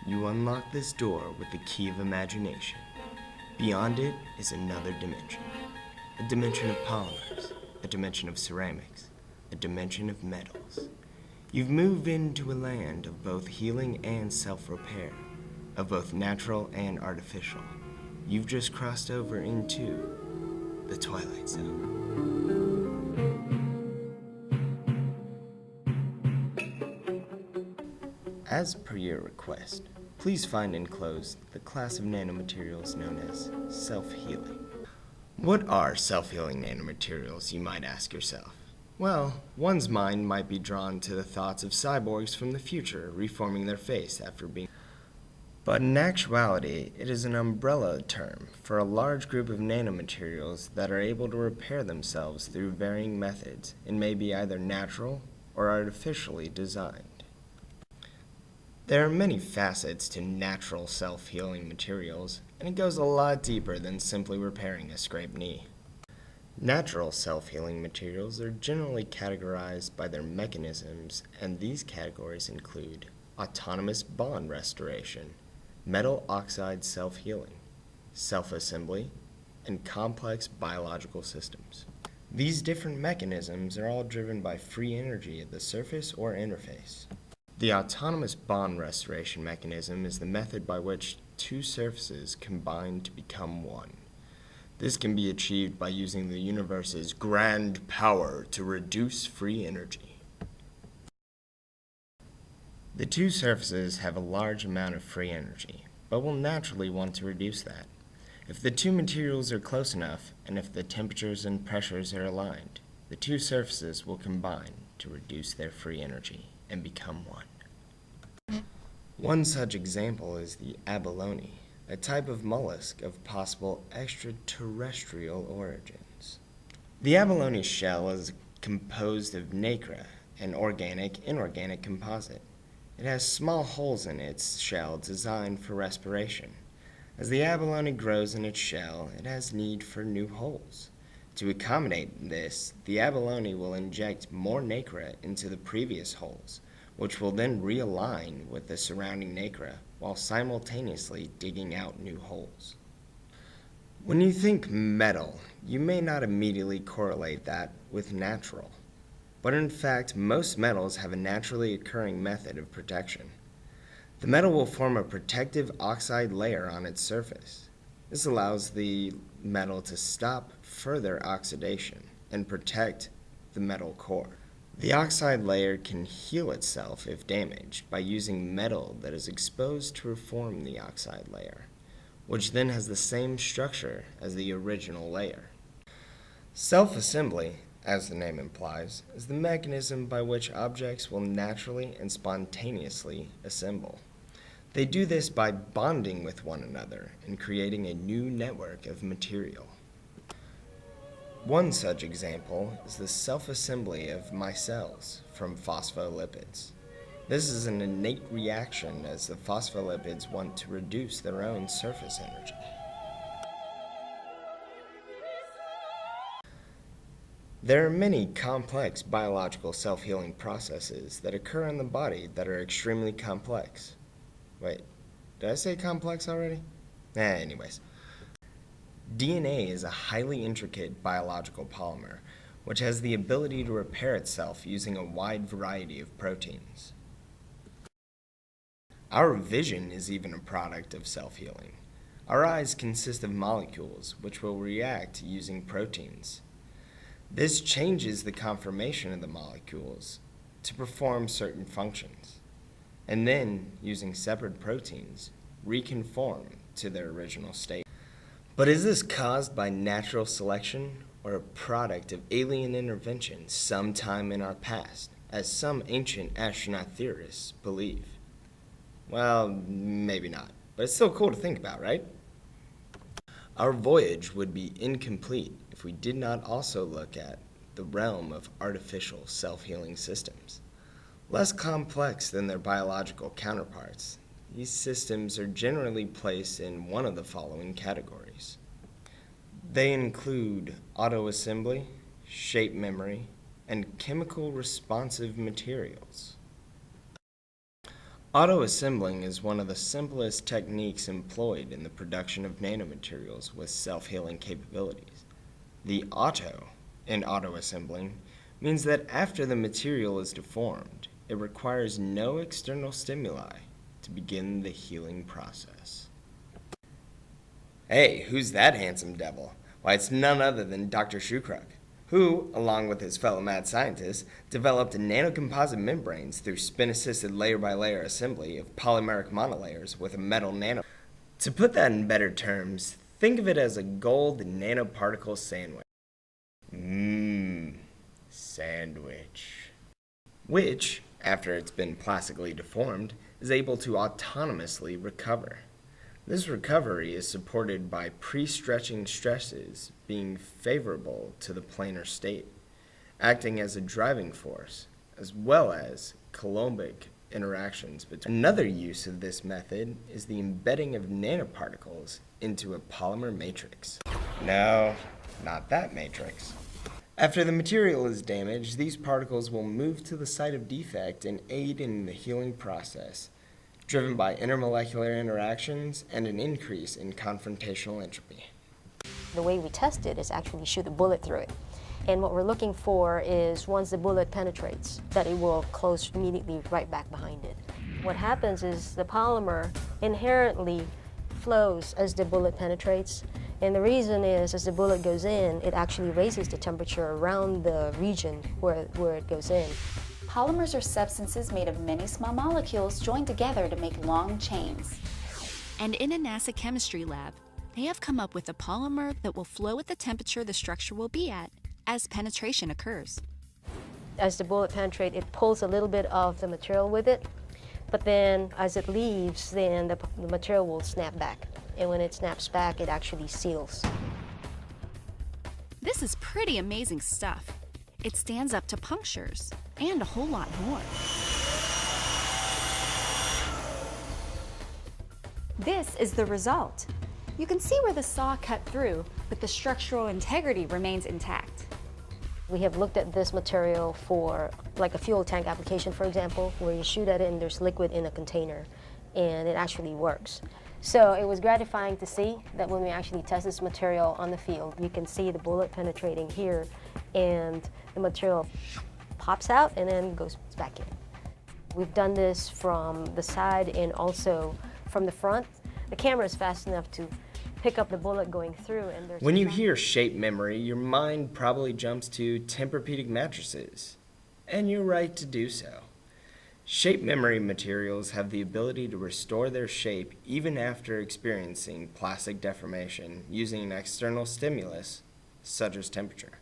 You unlock this door with the key of imagination. Beyond it is another dimension. A dimension of polymers, a dimension of ceramics, a dimension of metals. You've moved into a land of both healing and self-repair, of both natural and artificial. You've just crossed over into the Twilight Zone. As per your request, please find enclosed the class of nanomaterials known as self-healing. What are self-healing nanomaterials, you might ask yourself? Well, one's mind might be drawn to the thoughts of cyborgs from the future reforming their face after being... But in actuality, it is an umbrella term for a large group of nanomaterials that are able to repair themselves through varying methods and may be either natural or artificially designed. There are many facets to natural self-healing materials, and it goes a lot deeper than simply repairing a scraped knee. Natural self-healing materials are generally categorized by their mechanisms, and these categories include autonomous bond restoration, metal oxide self-healing, self-assembly, and complex biological systems. These different mechanisms are all driven by free energy at the surface or interface. The autonomous bond restoration mechanism is the method by which two surfaces combine to become one. This can be achieved by using the universe's grand power to reduce free energy. The two surfaces have a large amount of free energy, but will naturally want to reduce that. If the two materials are close enough, and if the temperatures and pressures are aligned, the two surfaces will combine to reduce their free energy and become one. One such example is the abalone, a type of mollusk of possible extraterrestrial origins. The abalone's shell is composed of nacre, an organic-inorganic composite. It has small holes in its shell designed for respiration. As the abalone grows in its shell, it has need for new holes. To accommodate this, the abalone will inject more nacre into the previous holes, which will then realign with the surrounding nacre while simultaneously digging out new holes. When you think metal, you may not immediately correlate that with natural. But in fact, most metals have a naturally occurring method of protection. The metal will form a protective oxide layer on its surface. This allows the metal to stop further oxidation and protect the metal core. The oxide layer can heal itself if damaged by using metal that is exposed to reform the oxide layer, which then has the same structure as the original layer. Self-assembly, as the name implies, is the mechanism by which objects will naturally and spontaneously assemble. They do this by bonding with one another and creating a new network of material. One such example is the self-assembly of micelles from phospholipids. This is an innate reaction as the phospholipids want to reduce their own surface energy. There are many complex biological self-healing processes that occur in the body that are extremely complex. Wait, did I say complex already? Anyways. DNA is a highly intricate biological polymer, which has the ability to repair itself using a wide variety of proteins. Our vision is even a product of self-healing. Our eyes consist of molecules which will react using proteins. This changes the conformation of the molecules to perform certain functions, and then, using separate proteins, reconform to their original state. But is this caused by natural selection or a product of alien intervention sometime in our past, as some ancient astronaut theorists believe? Well, maybe not, but it's still cool to think about, right? Our voyage would be incomplete if we did not also look at the realm of artificial self-healing systems. Less complex than their biological counterparts, these systems are generally placed in one of the following categories. They include auto-assembly, shape memory, and chemical responsive materials. Auto-assembling is one of the simplest techniques employed in the production of nanomaterials with self-healing capabilities. The auto in auto-assembling means that after the material is deformed, it requires no external stimuli to begin the healing process. Hey, who's that handsome devil? Why, it's none other than Dr. Shukruk, who, along with his fellow mad scientists, developed nanocomposite membranes through spin-assisted layer-by-layer assembly of polymeric monolayers with a metal nano. To put that in better terms, think of it as a gold nanoparticle sandwich. Sandwich. Which, after it's been plastically deformed, is able to autonomously recover. This recovery is supported by pre-stretching stresses being favorable to the planar state, acting as a driving force, as well as coulombic interactions between. Another use of this method is the embedding of nanoparticles into a polymer matrix. No, not that matrix. After the material is damaged, these particles will move to the site of defect and aid in the healing process, driven by intermolecular interactions and an increase in confrontational entropy. The way we test it is actually shoot a bullet through it. And what we're looking for is once the bullet penetrates, that it will close immediately right back behind it. What happens is the polymer inherently flows as the bullet penetrates. And the reason is, as the bullet goes in, it actually raises the temperature around the region where it goes in. Polymers are substances made of many small molecules joined together to make long chains. And in a NASA chemistry lab, they have come up with a polymer that will flow at the temperature the structure will be at as penetration occurs. As the bullet penetrates, it pulls a little bit of the material with it, but then as it leaves, then the material will snap back. And when it snaps back, it actually seals. This is pretty amazing stuff. It stands up to punctures and a whole lot more. This is the result. You can see where the saw cut through, but the structural integrity remains intact. We have looked at this material for like a fuel tank application, for example, where you shoot at it and there's liquid in a container, and it actually works. So it was gratifying to see that when we actually test this material on the field, you can see the bullet penetrating here, and the material pops out and then goes back in. We've done this from the side and also from the front. The camera is fast enough to pick up the bullet going through. And there's when you hear shape memory, your mind probably jumps to Tempur-Pedic mattresses, and you're right to do so. Shape memory materials have the ability to restore their shape even after experiencing plastic deformation using an external stimulus, such as temperature.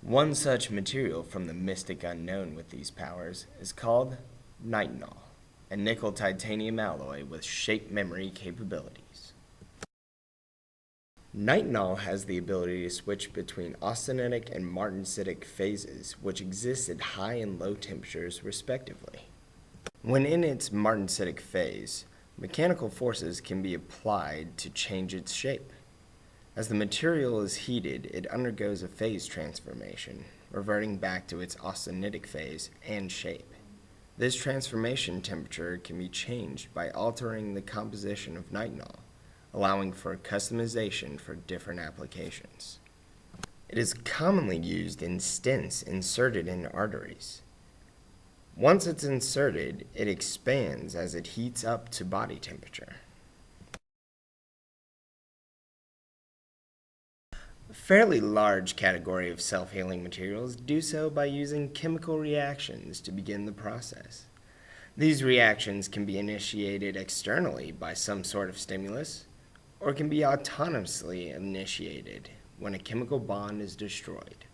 One such material from the mystic unknown with these powers is called nitinol, a nickel-titanium alloy with shape memory capabilities. Nitinol has the ability to switch between austenitic and martensitic phases, which exist at high and low temperatures respectively. When in its martensitic phase, mechanical forces can be applied to change its shape. As the material is heated, it undergoes a phase transformation, reverting back to its austenitic phase and shape. This transformation temperature can be changed by altering the composition of nitinol, allowing for customization for different applications. It is commonly used in stents inserted in arteries. Once it's inserted, it expands as it heats up to body temperature. A fairly large category of self-healing materials do so by using chemical reactions to begin the process. These reactions can be initiated externally by some sort of stimulus, or can be autonomously initiated when a chemical bond is destroyed.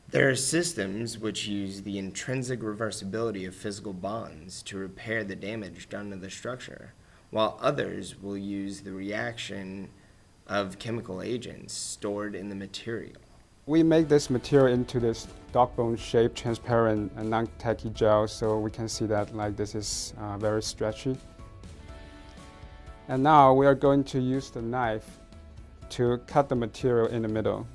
There are systems which use the intrinsic reversibility of physical bonds to repair the damage done to the structure, while others will use the reaction of chemical agents stored in the material. We make this material into this dog bone shaped, transparent, and non-tacky gel, so we can see that like this is very stretchy. And now we are going to use the knife to cut the material in the middle.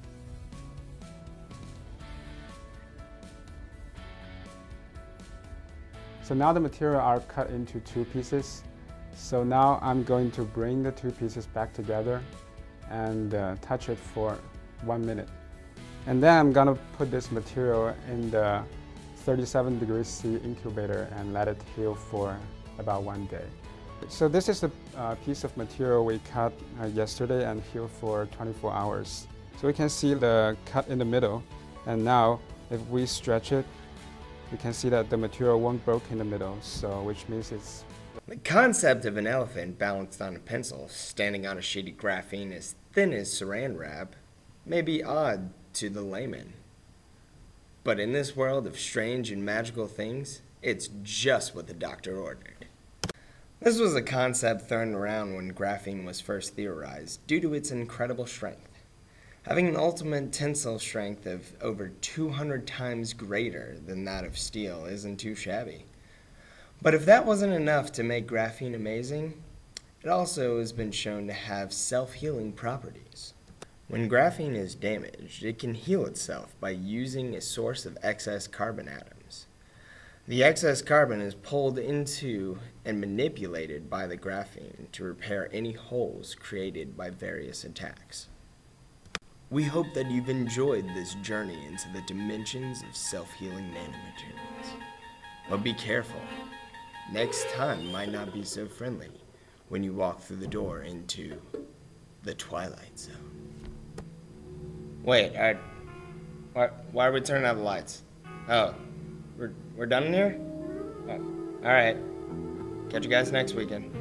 So now the material are cut into two pieces. So now I'm going to bring the two pieces back together and touch it for 1 minute. And then I'm gonna put this material in the 37 degrees C incubator and let it heal for about 1 day. So this is the piece of material we cut yesterday and healed for 24 hours. So we can see the cut in the middle, and now if we stretch it, we can see that the material won't break in the middle, so which means it's... The concept of an elephant balanced on a pencil, standing on a sheet of graphene as thin as saran wrap, may be odd to the layman. But in this world of strange and magical things, it's just what the doctor ordered. This was a concept thrown around when graphene was first theorized due to its incredible strength. Having an ultimate tensile strength of over 200 times greater than that of steel isn't too shabby. But if that wasn't enough to make graphene amazing, it also has been shown to have self-healing properties. When graphene is damaged, it can heal itself by using a source of excess carbon atoms. The excess carbon is pulled into and manipulated by the graphene to repair any holes created by various attacks. We hope that you've enjoyed this journey into the dimensions of self-healing nanomaterials. But be careful. Next time might not be so friendly when you walk through the door into the Twilight Zone. Wait, why are we turning out the lights? Oh, we're done in here? Alright. Catch you guys next weekend.